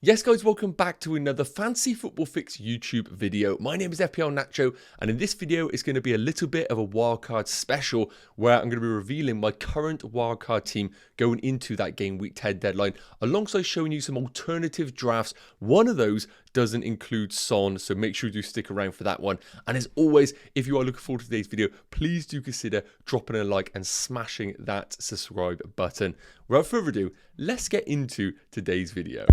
Yes guys, welcome back to another Fantasy Football Fix YouTube video. My name is FPL Nacho, and in this video it's going to be a little bit of a wildcard special where I'm going to be revealing my current wildcard team going into that game week 10 deadline, alongside showing you some alternative drafts. One of those doesn't include Son, so make sure you do stick around for that one. And as always, if you are looking forward to today's video, please do consider dropping a like and smashing that subscribe button. Without further ado, let's get into today's video.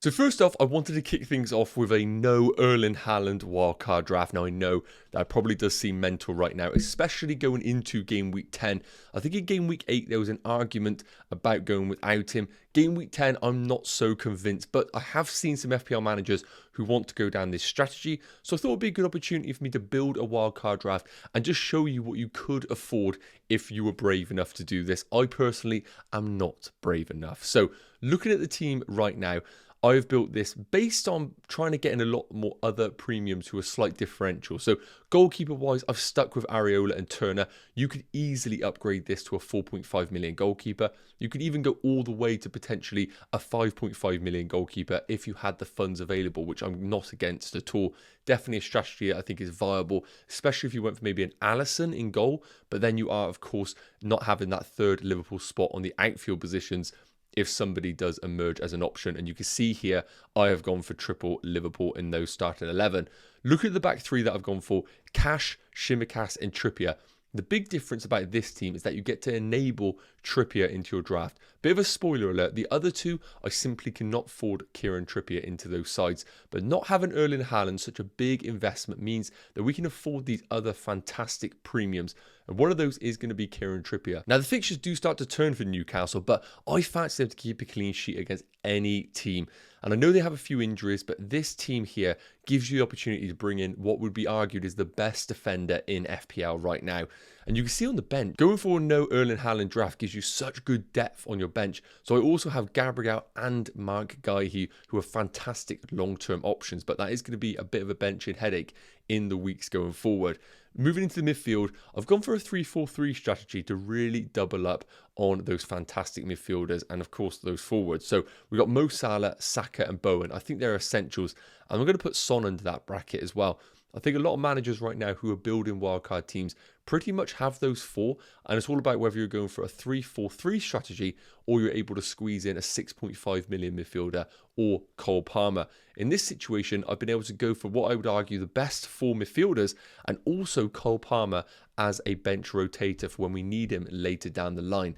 So first off, I wanted to kick things off with a no Erling Haaland wildcard draft. Now I know that probably does seem mental right now, especially going into game week 10. I think in game week 8 there was an argument about going without him. Game week 10 I'm not so convinced, but I have seen some FPL managers who want to go down this strategy. So I thought it would be a good opportunity for me to build a wildcard draft and just show you what you could afford if you were brave enough to do this. I personally am not brave enough. So looking at the team right now, I've built this based on trying to get in a lot more other premiums who are slight differential. So goalkeeper wise, I've stuck with Areola and Turner. You could easily upgrade this to a 4.5 million goalkeeper. You could even go all the way to potentially a 5.5 million goalkeeper if you had the funds available, which I'm not against at all. Definitely a strategy I think is viable, especially if you went for maybe an Alisson in goal, but then you are of course not having that third Liverpool spot on the outfield positions if somebody does emerge as an option. And you can see here, I have gone for triple Liverpool in those starting 11. Look at the back three that I've gone for: Cash, Shimikas and Trippier. The big difference about this team is that you get to enable Trippier into your draft. Bit of a spoiler alert, the other two, I simply cannot afford Kieran Trippier into those sides. But not having Erling Haaland, such a big investment, means that we can afford these other fantastic premiums. And one of those is going to be Kieran Trippier. Now the fixtures do start to turn for Newcastle, but I fancy them to keep a clean sheet against any team. And I know they have a few injuries, but this team here gives you the opportunity to bring in what would be argued is the best defender in FPL right now. And you can see on the bench, going for a no Erling Haaland draft gives you such good depth on your bench. So I also have Gabriel and Mark Guéhi, who are fantastic long-term options, but that is going to be a bit of a benching headache in the weeks going forward. Moving into the midfield, I've gone for a 3-4-3 strategy to really double up on those fantastic midfielders and of course those forwards. So we've got Mo Salah, Saka and Bowen. I think they're essentials, and I'm going to put Son into that bracket as well. I think a lot of managers right now who are building wildcard teams pretty much have those four, and it's all about whether you're going for a 3-4-3 strategy or you're able to squeeze in a 6.5 million midfielder or Cole Palmer. In this situation, I've been able to go for what I would argue the best four midfielders and also Cole Palmer as a bench rotator for when we need him later down the line.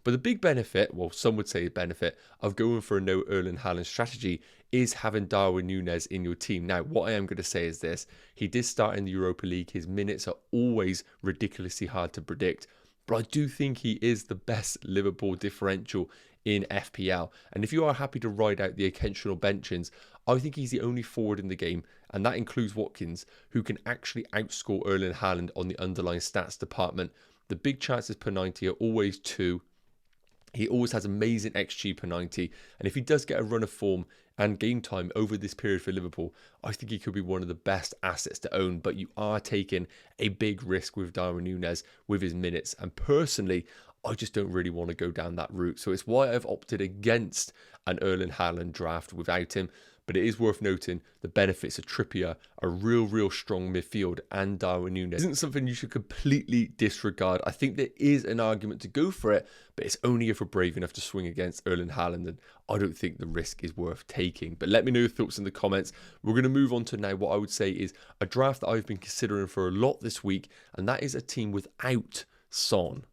But the big benefit, well, some would say the benefit of going for a no Erling Haaland strategy is having Darwin Núñez in your team. Now, what I am going to say is this: he did start in the Europa League. His minutes are always ridiculously hard to predict, but I do think he is the best Liverpool differential in FPL. And if you are happy to ride out the occasional benchings, I think he's the only forward in the game, and that includes Watkins, who can actually outscore Erling Haaland on the underlying stats department. The big chances per 90 are always 2. He always has amazing XG per 90, and if he does get a run of form and game time over this period for Liverpool, I think he could be one of the best assets to own. But you are taking a big risk with Darwin Núñez with his minutes, and personally, I just don't really want to go down that route. So it's why I've opted against an Erling Haaland draft without him. But it is worth noting the benefits of Trippier, a real strong midfield, and Darwin Núñez isn't something you should completely disregard. I think there is an argument to go for it, but it's only if we're brave enough to swing against Erling Haaland, and I don't think the risk is worth taking. But let me know your thoughts in the comments. We're going to move on to now what I would say is a draft that I've been considering for a lot this week, and that is a team without Son.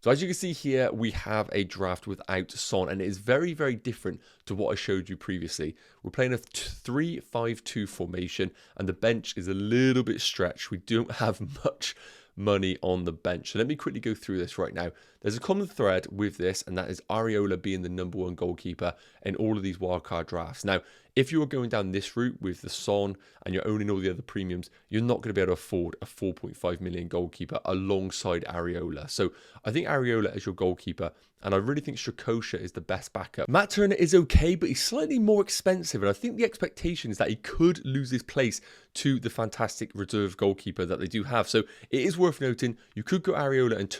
So as you can see here, we have a draft without Son, and it is very different to what I showed you previously. We're playing a 3-5-2 formation, and the bench is a little bit stretched. We don't have much money on the bench. So let me quickly go through this right now. There's a common thread with this, and that is Areola being the #1 goalkeeper in all of these wildcard drafts. Now, if you're going down this route with the Son and you're owning all the other premiums, you're not going to be able to afford a 4.5 million goalkeeper alongside Areola. So I think Areola is your goalkeeper, and I really think Strakosha is the best backup. Matt Turner is okay, but he's slightly more expensive, and I think the expectation is that he could lose his place to the fantastic reserve goalkeeper that they do have. So it is worth noting, you could go Areola and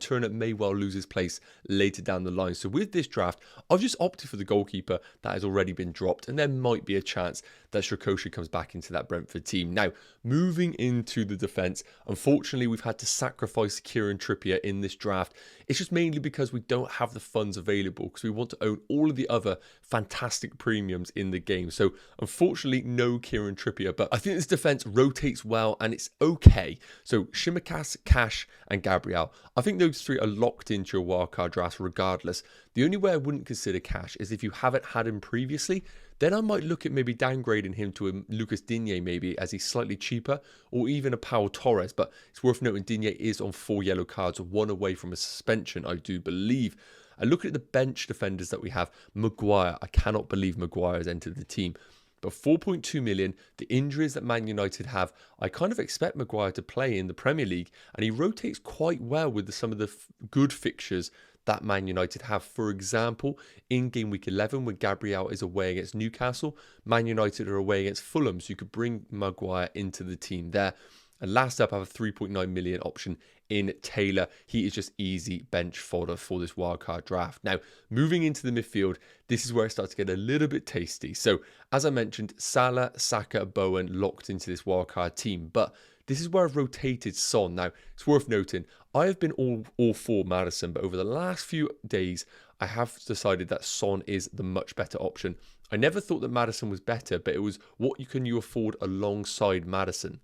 Turner may well lose his place later down the line. So with this draft, I've just opted for the goalkeeper that has already been dropped, and there might be a chance that Strakosha comes back into that Brentford team. Now, moving into the defence, unfortunately, we've had to sacrifice Kieran Trippier in this draft. It's just mainly because we don't have the funds available, because we want to own all of the other fantastic premiums in the game. So, unfortunately, no Kieran Trippier, but I think this defence rotates well and it's okay. So, Tsimikas, Cash and Gabriel, I think those three are locked into your wildcard drafts regardless. The only way I wouldn't consider Cash is if you haven't had him previously. Then I might look at maybe downgrading him to a Lucas Digne maybe, as he's slightly cheaper, or even a Pau Torres. But it's worth noting Digne is on 4 yellow cards, 1 away from a suspension, I do believe. And looking at the bench defenders that we have, Maguire, I cannot believe Maguire has entered the team. But 4.2 million, the injuries that Man United have, I kind of expect Maguire to play in the Premier League, and he rotates quite well with some of the good fixtures that Man United have. For example, in game week 11, when Gabriel is away against Newcastle, Man United are away against Fulham, so you could bring Maguire into the team there. And last up, I have a 3.9 million option in Taylor. He is just easy bench fodder for this wildcard draft. Now, moving into the midfield, this is where it starts to get a little bit tasty. So, as I mentioned, Salah, Saka, Bowen locked into this wildcard team, but this is where I've rotated Son. Now, it's worth noting, I have been all for Maddison, but over the last few days, I have decided that Son is the much better option. I never thought that Maddison was better, but it was what can you afford alongside Maddison.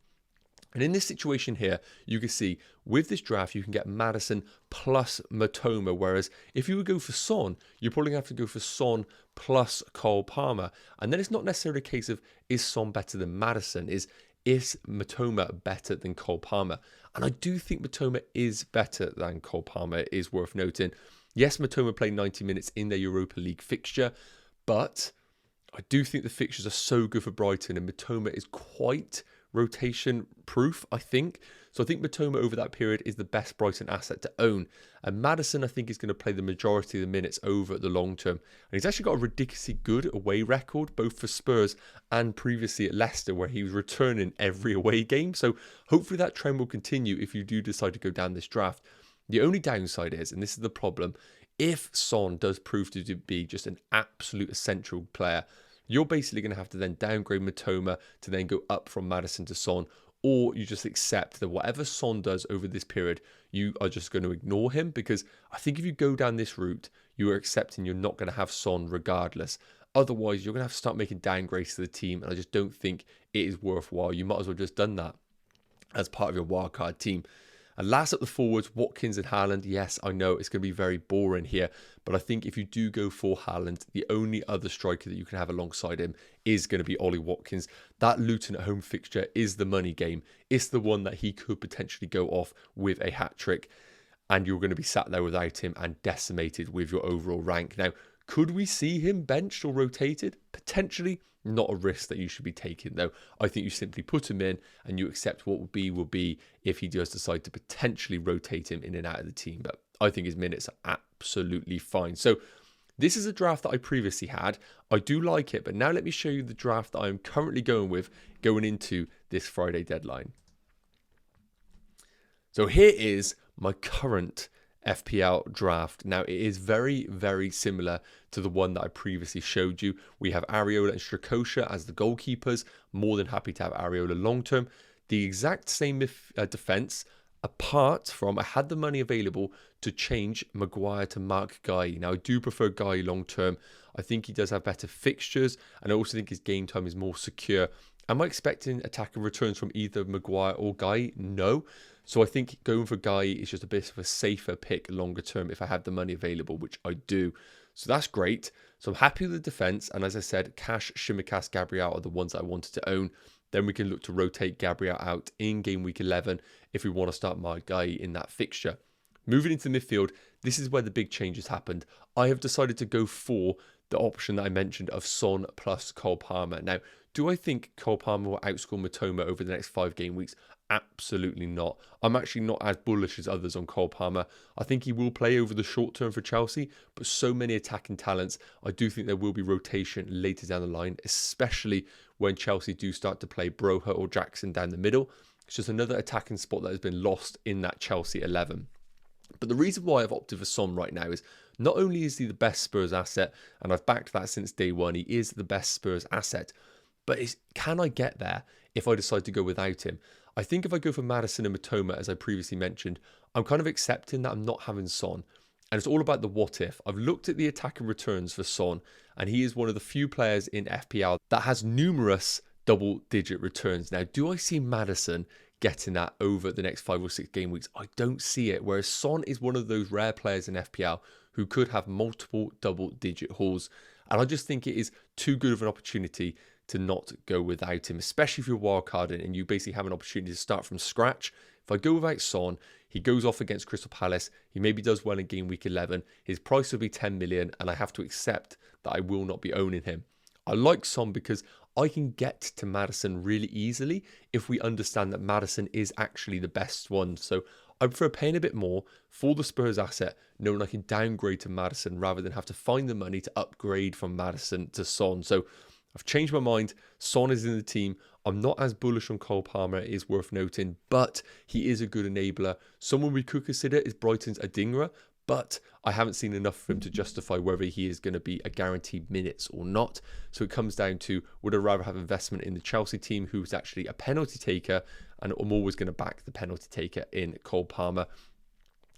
And in this situation here, you can see with this draft, you can get Maddison plus Matoma. Whereas if you would go for Son, you're probably going to have to go for Son plus Cole Palmer. And then it's not necessarily a case of, is Son better than Maddison? Is Matoma better than Cole Palmer? And I do think Matoma is better than Cole Palmer, it is worth noting. Yes, Matoma played 90 minutes in their Europa League fixture, but I do think the fixtures are so good for Brighton, and Matoma is quite rotation proof, I think. So I think Matoma over that period is the best Brighton asset to own. And Maddison, I think, is going to play the majority of the minutes over the long term. And he's actually got a ridiculously good away record, both for Spurs and previously at Leicester, where he was returning every away game. So hopefully that trend will continue if you do decide to go down this draft. The only downside is, and this is the problem, if Son does prove to be just an absolute essential player, you're basically going to have to then downgrade Matoma to then go up from Maddison to Son, or you just accept that whatever Son does over this period, you are just going to ignore him, because I think if you go down this route, you are accepting you're not going to have Son regardless. Otherwise, you're going to have to start making downgrades to the team, and I just don't think it is worthwhile. You might as well just done that as part of your wildcard team. And last up the forwards, Watkins and Haaland. Yes, I know it's going to be very boring here, but I think if you do go for Haaland, the only other striker that you can have alongside him is going to be Ollie Watkins. That Luton at home fixture is the money game. It's the one that he could potentially go off with a hat-trick, and you're going to be sat there without him and decimated with your overall rank. Now, could we see him benched or rotated? Potentially. Not a risk that you should be taking, though. I think you simply put him in and you accept what will be if he does decide to potentially rotate him in and out of the team. But I think his minutes are absolutely fine. So this is a draft that I previously had. I do like it, but now let me show you the draft that I'm currently going with going into this Friday deadline. So here is my current FPL draft. Now, it is very, very similar to the one that I previously showed you. We have Areola and Strakosha as the goalkeepers. More than happy to have Areola long term. The exact same defense, apart from I had the money available to change Maguire to Mark Guy. Now, I do prefer Guy long term. I think he does have better fixtures, and I also think his game time is more secure. Am I expecting attacking returns from either Maguire or Guy? No. So I think going for Guy is just a bit of a safer pick longer term if I have the money available, which I do. So that's great. So I'm happy with the defense. And as I said, Cash, Tsimikas, Gabriel are the ones that I wanted to own. Then we can look to rotate Gabriel out in game week 11 if we want to start my Guy in that fixture. Moving into the midfield, this is where the big changes happened. I have decided to go for the option that I mentioned of Son plus Cole Palmer. Now, do I think Cole Palmer will outscore Matoma over the next 5 game weeks? Absolutely not. I'm actually not as bullish as others on Cole Palmer. I think he will play over the short term for Chelsea, but so many attacking talents, I do think there will be rotation later down the line, especially when Chelsea do start to play Broha or Jackson down the middle. It's just another attacking spot that has been lost in that Chelsea 11. But the reason why I've opted for Son right now is not only is he the best Spurs asset, and I've backed that since day one, he is the best Spurs asset, but can I get there if I decide to go without him? I think if I go for Maddison and Matoma, as I previously mentioned, I'm kind of accepting that I'm not having Son. And it's all about the what if. I've looked at the attacking returns for Son, and he is one of the few players in FPL that has numerous double-digit returns. Now, do I see Maddison getting that over the next 5 or 6 game weeks? I don't see it. Whereas Son is one of those rare players in FPL who could have multiple double-digit hauls. And I just think it is too good of an opportunity to not go without him, especially if you're wildcarding and you basically have an opportunity to start from scratch. If I go without Son, he goes off against Crystal Palace, he maybe does well in game week 11, his price will be 10 million, and I have to accept that I will not be owning him. I like Son because I can get to Maddison really easily if we understand that Maddison is actually the best one. So I prefer paying a bit more for the Spurs asset, knowing I can downgrade to Maddison rather than have to find the money to upgrade from Maddison to Son. So I've changed my mind. Son is in the team. I'm not as bullish on Cole Palmer, it is worth noting, but he is a good enabler. Someone we could consider is Brighton's Adingra, but I haven't seen enough for him to justify whether he is going to be a guaranteed minutes or not. So it comes down to, would I rather have investment in the Chelsea team, who's actually a penalty taker, and I'm always going to back the penalty taker in Cole Palmer.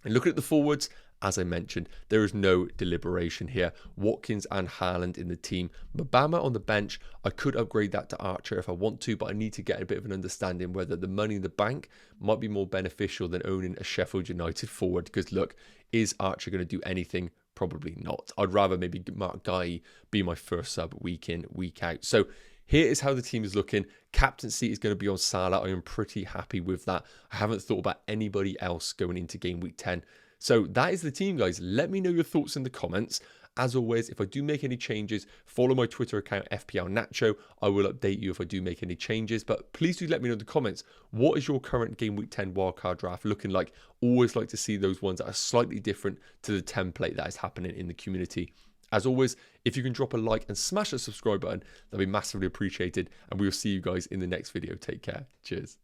And looking at the forwards, as I mentioned, there is no deliberation here. Watkins and Haaland in the team. Mabama on the bench. I could upgrade that to Archer if I want to, but I need to get a bit of an understanding whether the money in the bank might be more beneficial than owning a Sheffield United forward. Because look, is Archer going to do anything? Probably not. I'd rather maybe Mark Guy be my first sub week in, week out. So here is how the team is looking. Captaincy is going to be on Salah. I am pretty happy with that. I haven't thought about anybody else going into game week 10. So that is the team, guys. Let me know your thoughts in the comments. As always, if I do make any changes, follow my Twitter account, FPL Nacho. I will update you if I do make any changes. But please do let me know in the comments, what is your current Game Week 10 wildcard draft looking like? Always like to see those ones that are slightly different to the template that is happening in the community. As always, if you can drop a like and smash that subscribe button, that'd be massively appreciated. And we will see you guys in the next video. Take care. Cheers.